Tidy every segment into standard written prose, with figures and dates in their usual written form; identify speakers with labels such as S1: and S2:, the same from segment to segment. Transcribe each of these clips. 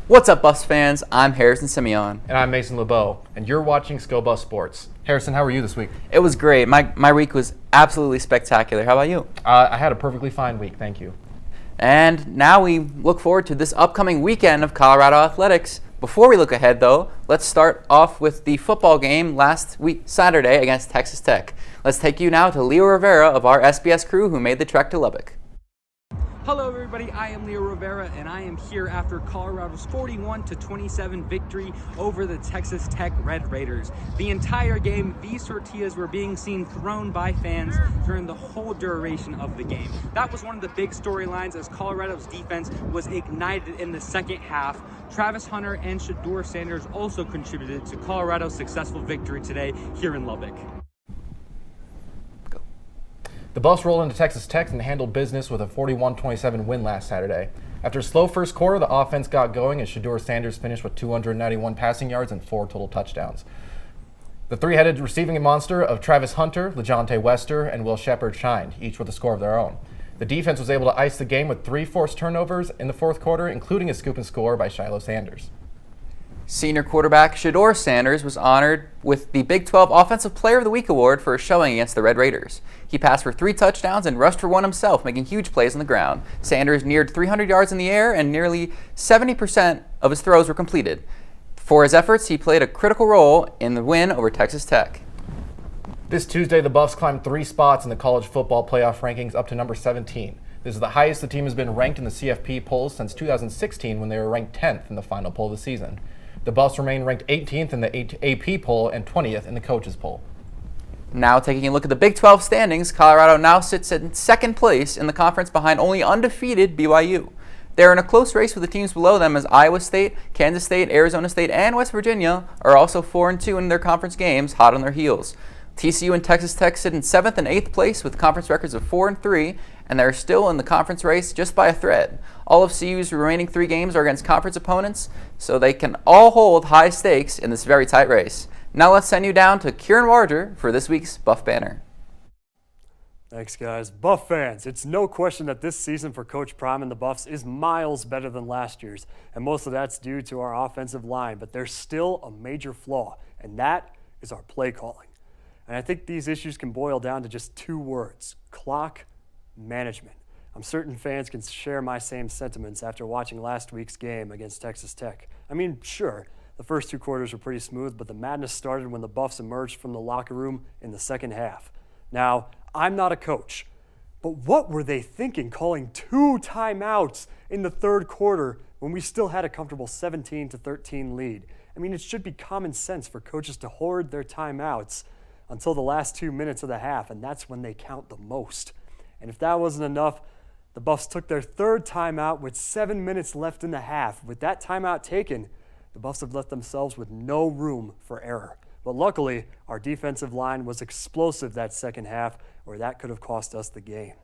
S1: What's up, Buffs fans? I'm Harrison Simeon.
S2: And I'm Mason LeBeau, and you're watching Skill Buff Sports. Harrison, how were you this week?
S1: It was great. My week was absolutely spectacular. How about you?
S2: I had a perfectly fine week, thank you.
S1: And now we look forward to this upcoming weekend of Colorado athletics. Before we look ahead, though, let's start off with the football game last week, Saturday, against Texas Tech. Let's take you now to Leo Rivera of our SBS crew who made the trek to Lubbock.
S3: Hello everybody, I am Leo Rivera and I am here after Colorado's 41-27 victory over the Texas Tech Red Raiders. The entire game, these tortillas were being seen thrown by fans during the whole duration of the game. That was one of the big storylines as Colorado's defense was ignited in the second half. Travis Hunter and Shedeur Sanders also contributed to Colorado's successful victory today here in Lubbock.
S2: The Buffs rolled into Texas Tech and handled business with a 41-27 win last Saturday. After a slow first quarter, the offense got going as Shedeur Sanders finished with 291 passing yards and 4 total touchdowns. The three-headed receiving monster of Travis Hunter, LeJontay Wester, and Will Shepard shined, each with a score of their own. The defense was able to ice the game with 3 forced turnovers in the fourth quarter, including a scoop and score by Shiloh Sanders.
S1: Senior quarterback Shedeur Sanders was honored with the Big 12 Offensive Player of the Week award for his showing against the Red Raiders. He passed for 3 touchdowns and rushed for 1 himself, making huge plays on the ground. Sanders neared 300 yards in the air, and nearly 70% of his throws were completed. For his efforts, he played a critical role in the win over Texas Tech.
S2: This Tuesday, the Buffs climbed 3 spots in the college football playoff rankings up to number 17. This is the highest the team has been ranked in the CFP polls since 2016 when they were ranked 10th in the final poll of the season. The Buffs remain ranked 18th in the AP poll and 20th in the coaches poll.
S1: Now taking a look at the Big 12 standings, Colorado now sits in second place in the conference behind only undefeated BYU. They're in a close race with the teams below them as Iowa State, Kansas State, Arizona State, and West Virginia are also 4-2 in their conference games, hot on their heels. TCU and Texas Tech sit in 7th and 8th place with conference records of 4-3, and they're still in the conference race just by a thread. All of CU's remaining 3 games are against conference opponents, so they can all hold high stakes in this very tight race. Now let's send you down to Kieran Warger for this week's Buff Banner.
S4: Thanks, guys. Buff fans, it's no question that this season for Coach Prime and the Buffs is miles better than last year's, and most of that's due to our offensive line, but there's still a major flaw, and that is our play calling. And I think these issues can boil down to just 2 words: clock management. I'm certain fans can share my same sentiments after watching last week's game against Texas Tech. I mean, sure, the first 2 quarters were pretty smooth, but the madness started when the Buffs emerged from the locker room in the second half. Now, I'm not a coach, but what were they thinking calling 2 timeouts in the third quarter when we still had a comfortable 17-13 lead? I mean, it should be common sense for coaches to hoard their timeouts until the last 2 minutes of the half, and that's when they count the most. And if that wasn't enough, the Buffs took their 3rd timeout with 7 minutes left in the half. With that timeout taken, the Buffs have left themselves with no room for error. But luckily, our defensive line was explosive that second half, or that could have cost us the game.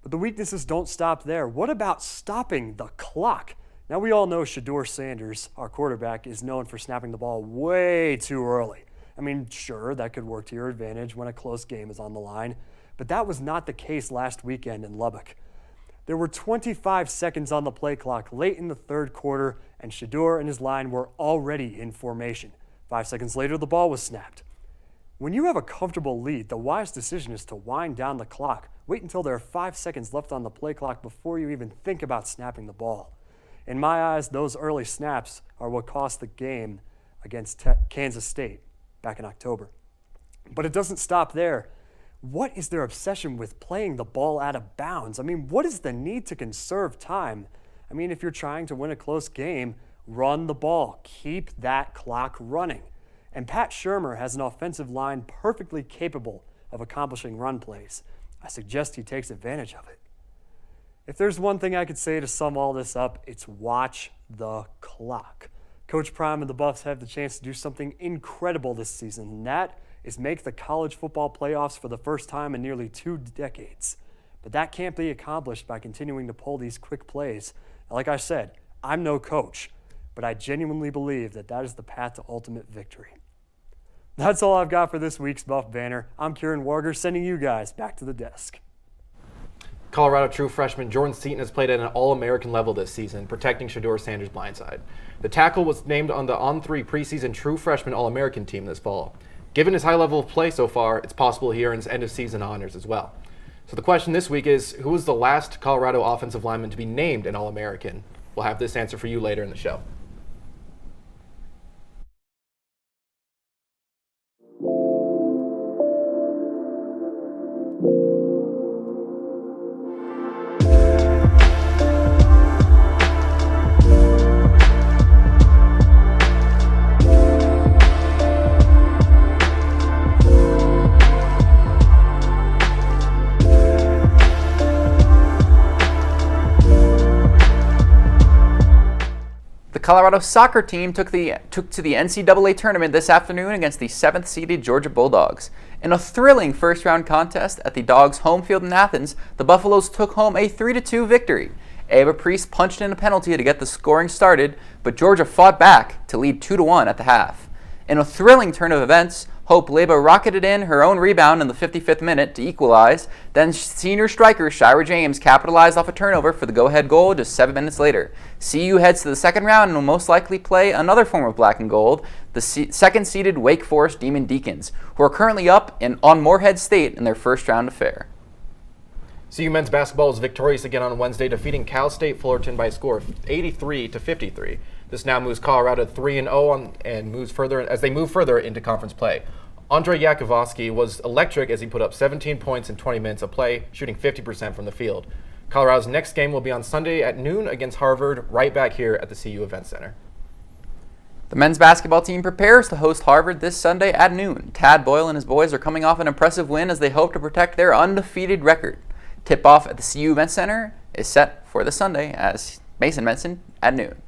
S4: But the weaknesses don't stop there. What about stopping the clock? Now, we all know Shedeur Sanders, our quarterback, is known for snapping the ball way too early. I mean, sure, that could work to your advantage when a close game is on the line, but that was not the case last weekend in Lubbock. There were 25 seconds on the play clock late in the third quarter, and Shedeur and his line were already in formation. 5 seconds later, the ball was snapped. When you have a comfortable lead, the wise decision is to wind down the clock. Wait until there are 5 seconds left on the play clock before you even think about snapping the ball. In my eyes, those early snaps are what cost the game against Kansas State back in October. But it doesn't stop there. What is their obsession with playing the ball out of bounds? I mean, what is the need to conserve time? I mean, if you're trying to win a close game, run the ball. Keep that clock running. And Pat Shurmur has an offensive line perfectly capable of accomplishing run plays. I suggest he takes advantage of it. If there's one thing I could say to sum all this up, it's watch the clock. Coach Prime and the Buffs have the chance to do something incredible this season, and that is make the college football playoffs for the first time in nearly 2 decades. But that can't be accomplished by continuing to pull these quick plays. Now, like I said, I'm no coach, but I genuinely believe that that is the path to ultimate victory. That's all I've got for this week's Buff Banner. I'm Kieran Warger, sending you guys back to the desk.
S2: Colorado true freshman Jordan Seaton has played at an All-American level this season, protecting Shedeur Sanders' blindside. The tackle was named on the On3 preseason true freshman All-American team this fall. Given his high level of play so far, it's possible he earns end-of-season honors as well. So the question this week is, who was the last Colorado offensive lineman to be named an All-American? We'll have this answer for you later in the show.
S1: The Colorado soccer team took to the NCAA tournament this afternoon against the 7th-seeded Georgia Bulldogs. In a thrilling first-round contest at the Dogs' home field in Athens, the Buffaloes took home a 3-2 victory. Ava Priest punched in a penalty to get the scoring started, but Georgia fought back to lead 2-1 at the half. In a thrilling turn of events, Hope Leba rocketed in her own rebound in the 55th minute to equalize. Then senior striker Shira James capitalized off a turnover for the go-ahead goal just 7 minutes later. CU heads to the second round and will most likely play another form of black and gold, the second-seeded Wake Forest Demon Deacons, who are currently up on Morehead State in their first-round affair.
S2: CU men's basketball was victorious again on Wednesday, defeating Cal State Fullerton by a score of 83-53. This now moves Colorado 3-0 and moves further as they move further into conference play. Andre Yakovsky was electric as he put up 17 points in 20 minutes of play, shooting 50% from the field. Colorado's next game will be on Sunday at noon against Harvard, right back here at the CU Event Center.
S1: The men's basketball team prepares to host Harvard this Sunday at noon. Tad Boyle and his boys are coming off an impressive win as they hope to protect their undefeated record. Tip-off at the CU Event Center is set for the Sunday, as Mason mentioned, at noon.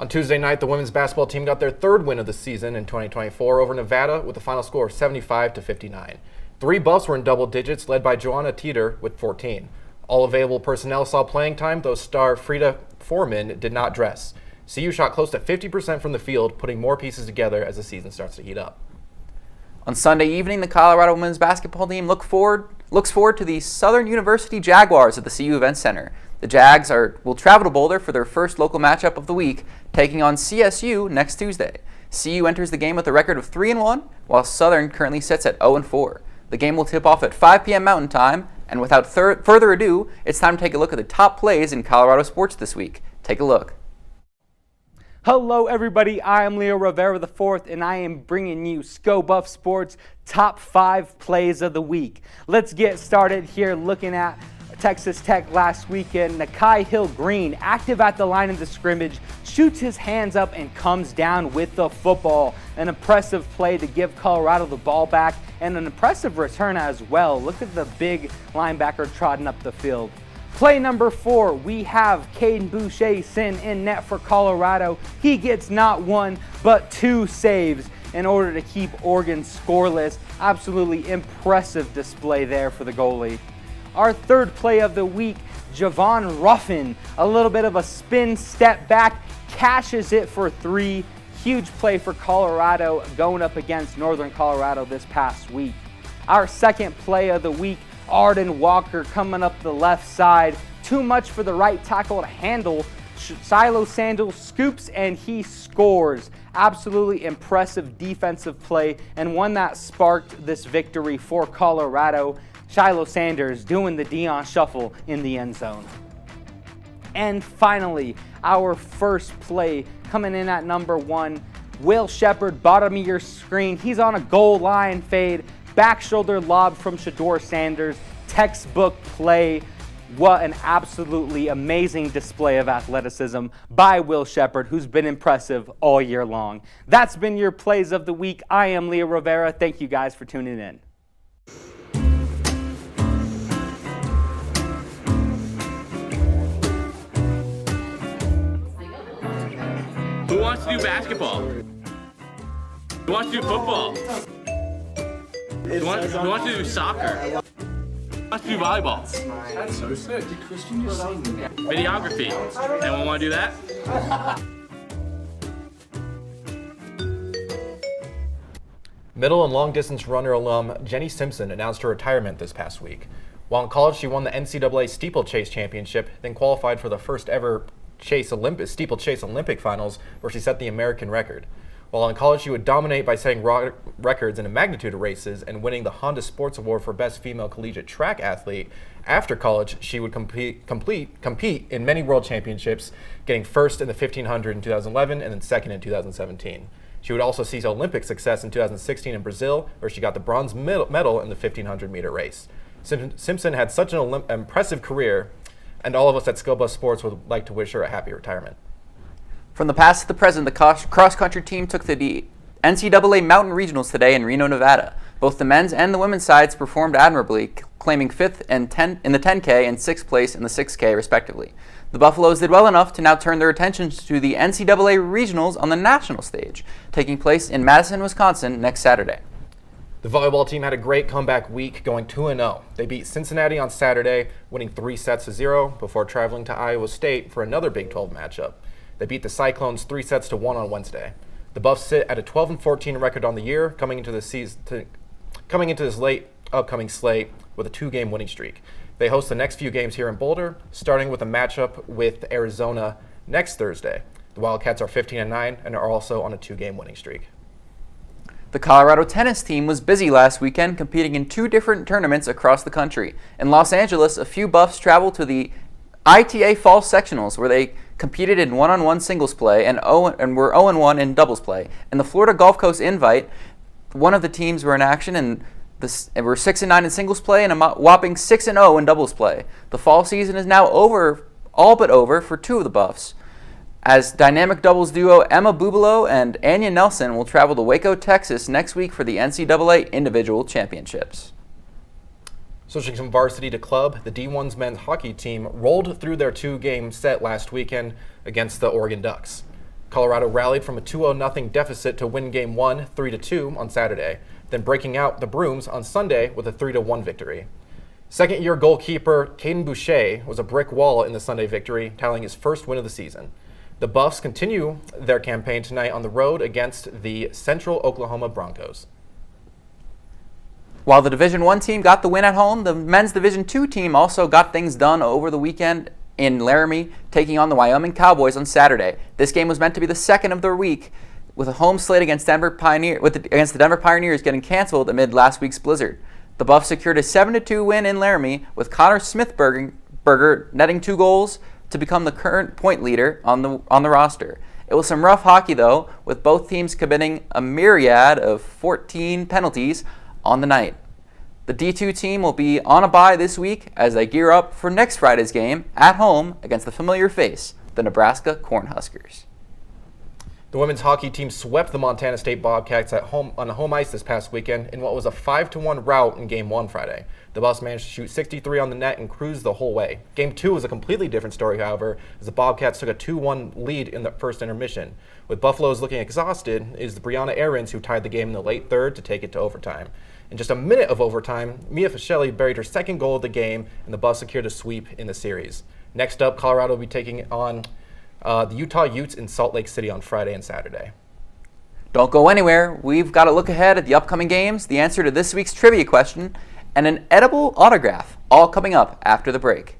S2: On Tuesday night, the women's basketball team got their third win of the season in 2024 over Nevada with a final score of 75-59. 3 buffs were in double digits, led by Joanna Teeter with 14. All available personnel saw playing time, though star Frida Foreman did not dress. CU shot close to 50% from the field, putting more pieces together as the season starts to heat up.
S1: On Sunday evening, the Colorado women's basketball team looks forward to the Southern University Jaguars at the CU Event Center. The Jags will travel to Boulder for their first local matchup of the week, taking on CSU next Tuesday. CU enters the game with a record of 3-1, while Southern currently sits at 0-4. The game will tip off at 5 p.m. Mountain Time, and without further ado, it's time to take a look at the top plays in Colorado sports this week. Take a look.
S3: Hello everybody, I am Leo Rivera IV, and I am bringing you SCO Buff Sports top 5 plays of the week. Let's get started here looking at Texas Tech last weekend. Nakai Hill-Green, active at the line of the scrimmage, shoots his hands up and comes down with the football. An impressive play to give Colorado the ball back, and an impressive return as well. Look at the big linebacker trotting up the field. Play number 4, we have Caden Boucher sitting in net for Colorado. He gets not 1, but 2 saves in order to keep Oregon scoreless. Absolutely impressive display there for the goalie. Our third play of the week, Javon Ruffin, a little bit of a spin step back, cashes it for 3. Huge play for Colorado going up against Northern Colorado this past week. Our second play of the week, Arden Walker coming up the left side. Too much for the right tackle to handle. Shiloh Sandals scoops and he scores. Absolutely impressive defensive play and one that sparked this victory for Colorado. Shiloh Sanders doing the Dion Shuffle in the end zone. And finally, our first play coming in at number 1, Will Shepard, bottom of your screen. He's on a goal line fade, back shoulder lob from Shedeur Sanders. Textbook play. What an absolutely amazing display of athleticism by Will Shepard, who's been impressive all year long. That's been your plays of the week. I am Leo Rivera. Thank you guys for tuning in.
S5: Who wants to do basketball? Who wants to do football? Who wants to do soccer? Who wants to do volleyball?
S6: That's so sick. Did Christian just say that?
S5: Videography. Anyone want to do that?
S2: Middle and long distance runner alum Jenny Simpson announced her retirement this past week. While in college, she won the NCAA Steeplechase Championship, then qualified for the first ever steeplechase Olympic finals, where she set the American record. While in college, she would dominate by setting records in a magnitude of races and winning the Honda Sports Award for Best Female Collegiate Track Athlete. After college, she would compete in many world championships, getting first in the 1500 in 2011 and then second in 2017. She would also seize Olympic success in 2016 in Brazil, where she got the bronze medal in the 1500-meter race. Simpson had such an impressive career, and all of us at Skill Bus Sports would like to wish her a happy retirement.
S1: From the past to the present, the cross-country team took the NCAA Mountain Regionals today in Reno, Nevada. Both the men's and the women's sides performed admirably, claiming 5th and in the 10K and 6th place in the 6K, respectively. The Buffaloes did well enough to now turn their attentions to the NCAA Regionals on the national stage, taking place in Madison, Wisconsin next Saturday.
S2: The volleyball team had a great comeback week, going 2-0. They beat Cincinnati on Saturday, winning 3-0 before traveling to Iowa State for another Big 12 matchup. They beat the Cyclones 3-1 on Wednesday. The Buffs sit at a 12-14 record on the year, coming into this late upcoming slate with a 2-game winning streak. They host the next few games here in Boulder, starting with a matchup with Arizona next Thursday. The Wildcats are 15-9 and are also on a 2-game winning streak.
S1: The Colorado tennis team was busy last weekend, competing in 2 different tournaments across the country. In Los Angeles, a few Buffs traveled to the ITA Fall Sectionals, where they competed in one-on-one singles play and were 0-1 in doubles play. In the Florida Gulf Coast Invite, one of the teams were in action and were 6-9 in singles play and a whopping 6-0 in doubles play. The fall season is now all but over for 2 of the Buffs, as dynamic doubles duo Emma Bubalo and Anya Nelson will travel to Waco, Texas next week for the NCAA Individual Championships.
S2: Switching from varsity to club, the D1's men's hockey team rolled through their 2-game set last weekend against the Oregon Ducks. Colorado rallied from a 2-0 deficit to win Game 1 3-2 on Saturday, then breaking out the Brooms on Sunday with a 3-1 victory. Second-year goalkeeper Caden Boucher was a brick wall in the Sunday victory, tallying his first win of the season. The Buffs continue their campaign tonight on the road against the Central Oklahoma Broncos.
S1: While the Division I team got the win at home, the men's Division II team also got things done over the weekend in Laramie, taking on the Wyoming Cowboys on Saturday. This game was meant to be the second of their week, with a home slate against the Denver Pioneers getting canceled amid last week's blizzard. The Buffs secured a 7-2 win in Laramie, with Connor Smithberger netting 2 goals to become the current point leader on the roster. It was some rough hockey, though, with both teams committing a myriad of 14 penalties on the night. The D2 team will be on a bye this week as they gear up for next Friday's game at home against the familiar face, the Nebraska Cornhuskers.
S2: The women's hockey team swept the Montana State Bobcats at home on home ice this past weekend in what was a 5-1 rout in Game 1 Friday. The Buffs managed to shoot 63 on the net and cruise the whole way. Game 2 was a completely different story, however, as the Bobcats took a 2-1 lead in the first intermission. With Buffaloes looking exhausted, it is the Brianna Aarons who tied the game in the late third to take it to overtime. In just a minute of overtime, Mia Fischelli buried her second goal of the game, and the Buffs secured a sweep in the series. Next up, Colorado will be taking on the Utah Utes in Salt Lake City on Friday and Saturday.
S1: Don't go anywhere. We've got to look ahead at the upcoming games, the answer to this week's trivia question, and an edible autograph, all coming up after the break.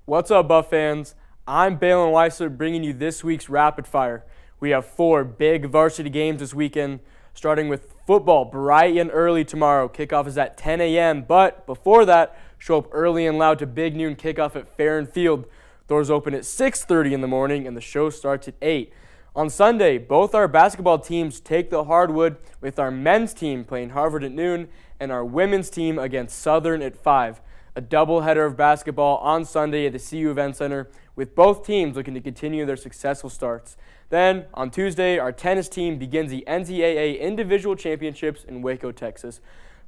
S7: What's up, Buff fans? I'm Balin Weissler bringing you this week's Rapid Fire. We have 4 big varsity games this weekend, starting with football bright and early tomorrow. Kickoff is at 10 a.m., but before that, show up early and loud to Big Noon kickoff at Farron Field. Doors open at 6:30 in the morning, and the show starts at 8. On Sunday, both our basketball teams take the hardwood, with our men's team playing Harvard at noon and our women's team against Southern at 5. A doubleheader of basketball on Sunday at the CU Event Center, with both teams looking to continue their successful starts. Then, on Tuesday, our tennis team begins the NCAA Individual Championships in Waco, Texas.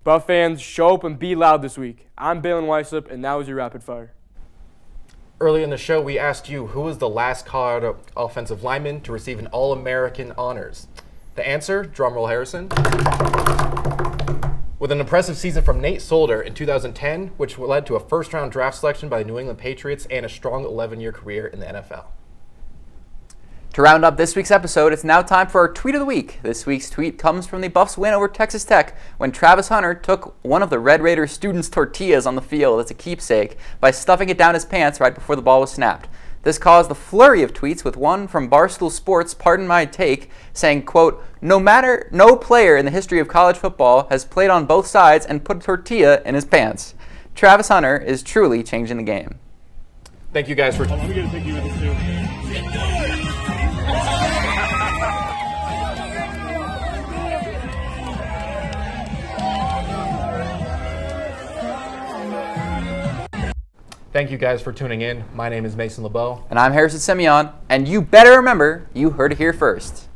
S7: Buff fans, show up and be loud this week. I'm Balin Weislip, and that was your Rapid Fire.
S2: Early in the show, we asked you who was the last Colorado offensive lineman to receive an All-American honors. The answer, drumroll Harrison, with an impressive season from Nate Solder in 2010, which led to a first-round draft selection by the New England Patriots and a strong 11-year career in the NFL.
S1: To round up this week's episode, it's now time for our Tweet of the Week. This week's tweet comes from the Buffs' win over Texas Tech when Travis Hunter took one of the Red Raiders students' tortillas on the field as a keepsake by stuffing it down his pants right before the ball was snapped. This caused a flurry of tweets, with one from Barstool Sports, pardon my take, saying, quote, no player in the history of college football has played on both sides and put a tortilla in his pants. Travis Hunter is truly changing the game.
S2: Thank you guys for...
S4: Let me get a picture of this too.
S2: Thank you guys for tuning in. My name is Mason LeBeau.
S1: And I'm Harrison Simeon, and you better remember, you heard it here first.